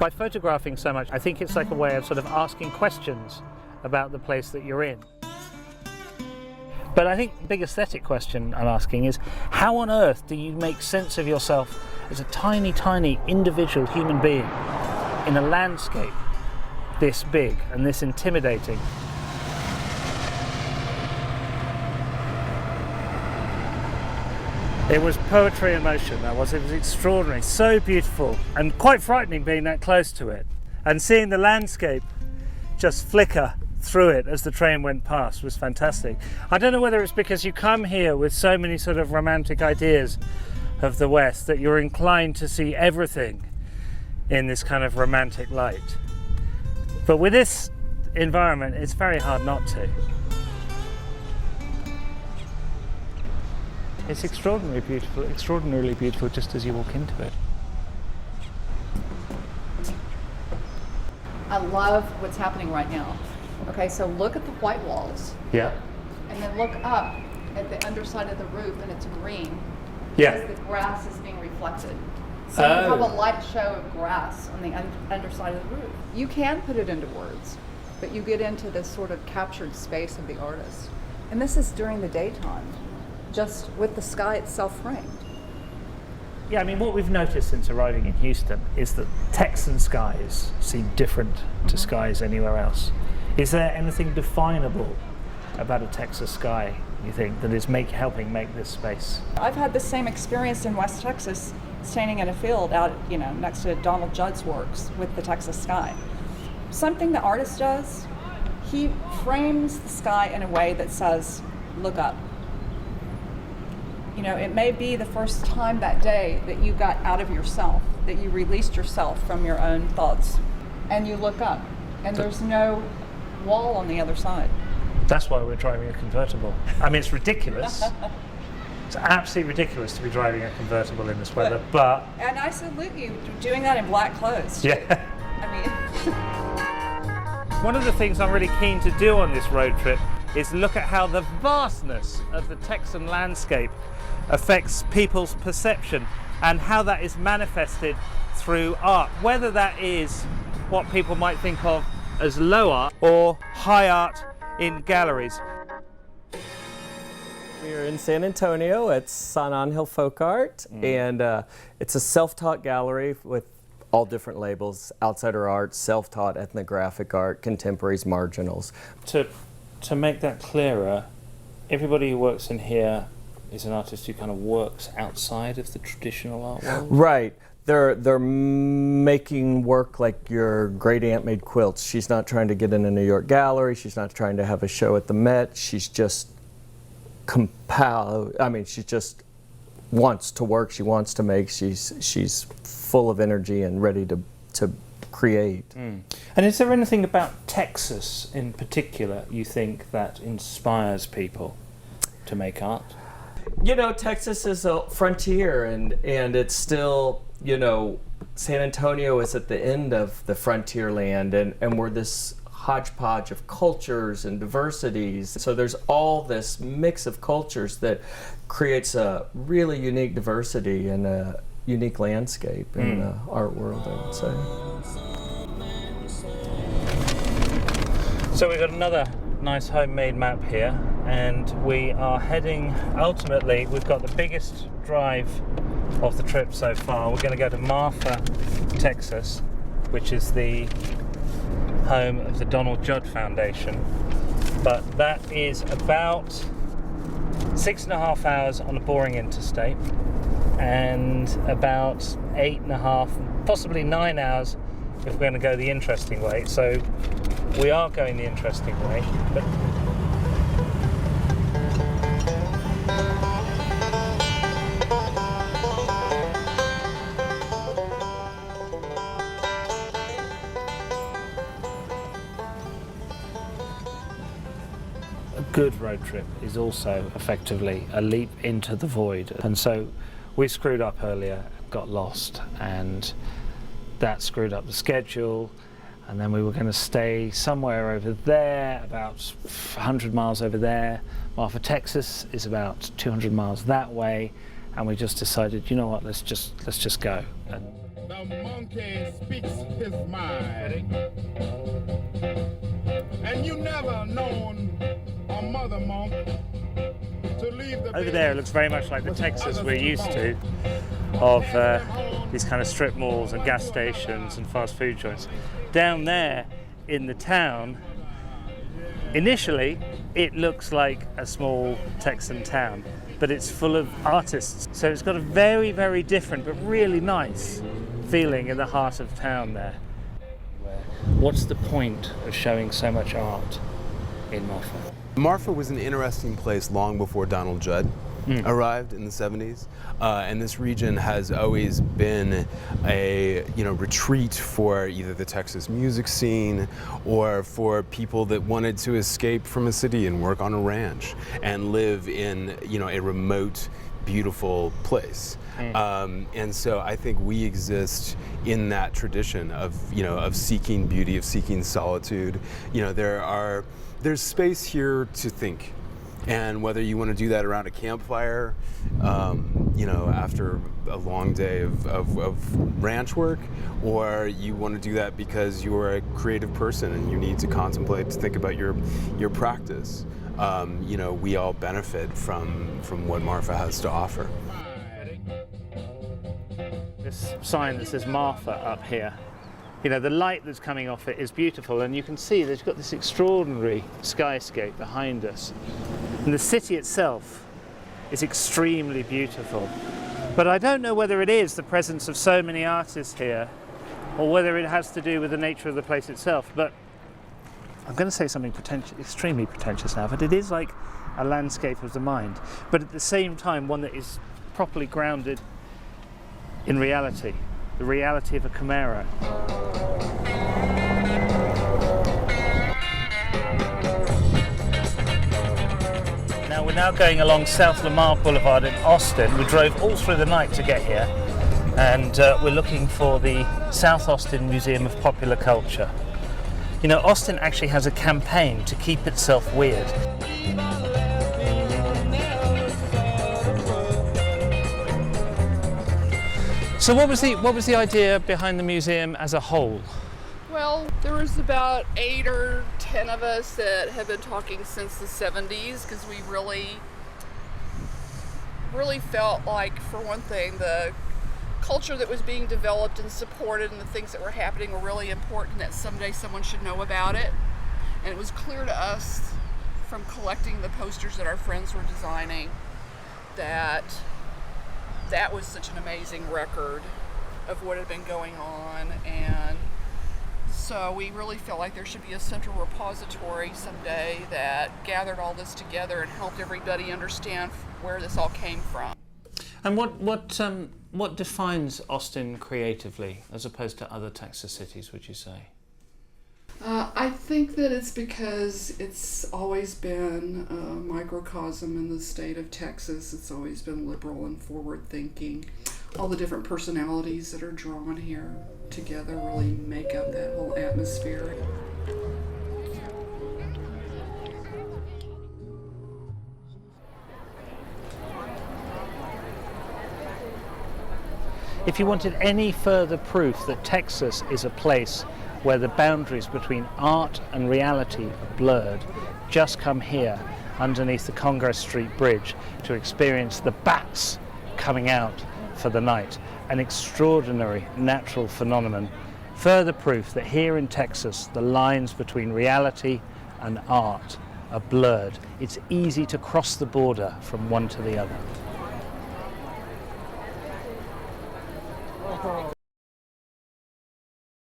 By photographing so much, I think it's like a way of sort of asking questions about the place that you're in. But I think the big aesthetic question I'm asking is, how on earth do you make sense of yourself as a tiny, tiny individual human being in a landscape this big and this intimidating? It was poetry in motion, that was. It was extraordinary, so beautiful, and quite frightening being that close to it. And seeing the landscape just flicker through it as the train went past was fantastic. I don't know whether it's because you come here with so many sort of romantic ideas of the West that you're inclined to see everything in this kind of romantic light. But with this environment, it's very hard not to. It's extraordinarily beautiful just as you walk into it. I love what's happening right now. Okay, so look at the white walls. Yeah. And then look up at the underside of the roof and it's green. Yeah. Because the grass is being reflected. So you have a light show of grass on the underside of the roof. You can put it into words, but you get into this sort of captured space of the artist. And this is during the daytime, just with the sky itself framed. Yeah, I mean, what we've noticed since arriving in Houston is that Texan skies seem different to skies anywhere else. Is there anything definable about a Texas sky, you think, that is helping make this space? I've had the same experience in West Texas, standing in a field out, next to Donald Judd's works with the Texas sky. Something the artist does, he frames the sky in a way that says, look up. It may be the first time that day that you got out of yourself, that you released yourself from your own thoughts, and you look up, and there's no wall on the other side. That's why we're driving a convertible. I mean, it's ridiculous. It's absolutely ridiculous to be driving a convertible in this weather, but... And I salute you doing that in black clothes. Yeah. I mean... One of the things I'm really keen to do on this road trip is look at how the vastness of the Texan landscape affects people's perception and how that is manifested through art, whether that is what people might think of as low art or high art in galleries. We are in San Antonio at San Angel Folk Art, and it's a self-taught gallery with all different labels: outsider art, self-taught, ethnographic art, contemporaries, marginals. To make that clearer, everybody who works in here is an artist who kind of works outside of the traditional art world? Right. They're making work like your great aunt made quilts. She's not trying to get in a New York gallery. She's not trying to have a show at the Met. She's just she just wants to work. She wants to make. She's full of energy and ready to create. And is there anything about Texas in particular you think that inspires people to make art? Texas is a frontier, and it's still, San Antonio is at the end of the frontier land, and we're this hodgepodge of cultures and diversities. So there's all this mix of cultures that creates a really unique diversity and a unique landscape in the art world, I would say. So we've got another nice homemade map here, and we are heading, ultimately, we've got the biggest drive of the trip so far. We're going to go to Marfa, Texas, which is the home of the Donald Judd Foundation. But that is about 6.5 hours on a boring interstate, and about 8.5, possibly 9 hours if we're going to go the interesting way. So we are going the interesting way, but a good road trip is also effectively a leap into the void. And so we screwed up earlier, got lost, and that screwed up the schedule. And then we were going to stay somewhere over there, about 100 miles over there. Marfa, Texas is about 200 miles that way, and we just decided, you know what, let's just go. And The monkey speaks his mind. And you never known a mother monk to leave the Over there it looks very much like the Texas we're used to, of these kind of strip malls and gas stations and fast food joints. Down there in the town, initially it looks like a small Texan town, but it's full of artists. So it's got a very, very different but really nice feeling in the heart of town there. What's the point of showing so much art in Marfa? Marfa was an interesting place long before Donald Judd arrived in the 70s, and this region has always been a retreat for either the Texas music scene or for people that wanted to escape from a city and work on a ranch and live in a remote, beautiful place. And so I think we exist in that tradition of seeking beauty, of seeking solitude. There's space here to think. And whether you want to do that around a campfire, after a long day of ranch work, or you want to do that because you're a creative person and you need to contemplate, to think about your practice, we all benefit from what Marfa has to offer. This sign that says Marfa up here, the light that's coming off it is beautiful, and you can see that it's got this extraordinary skyscape behind us. And the city itself is extremely beautiful. But I don't know whether it is the presence of so many artists here, or whether it has to do with the nature of the place itself. But I'm going to say something extremely pretentious now, but it is like a landscape of the mind, but at the same time one that is properly grounded in reality, the reality of a Camaro. Now we're now going along South Lamar Boulevard in Austin. We drove all through the night to get here, and we're looking for the South Austin Museum of Popular Culture. Austin actually has a campaign to keep itself weird. So what was the idea behind the museum as a whole? Well, there was about 8 or 10 of us that have been talking since the 70s, because we really felt like, for one thing, the culture that was being developed and supported and the things that were happening were really important, that someday someone should know about it. And it was clear to us from collecting the posters that our friends were designing that was such an amazing record of what had been going on, and so we really felt like there should be a central repository someday that gathered all this together and helped everybody understand where this all came from. And what defines Austin creatively as opposed to other Texas cities, would you say? I think that it's because it's always been a microcosm in the state of Texas. It's always been liberal and forward-thinking. All the different personalities that are drawn here together really make up that whole atmosphere. If you wanted any further proof that Texas is a place where the boundaries between art and reality are blurred, just come here underneath the Congress Street Bridge to experience the bats coming out for the night, an extraordinary natural phenomenon. Further proof that here in Texas the lines between reality and art are blurred. It's easy to cross the border from one to the other.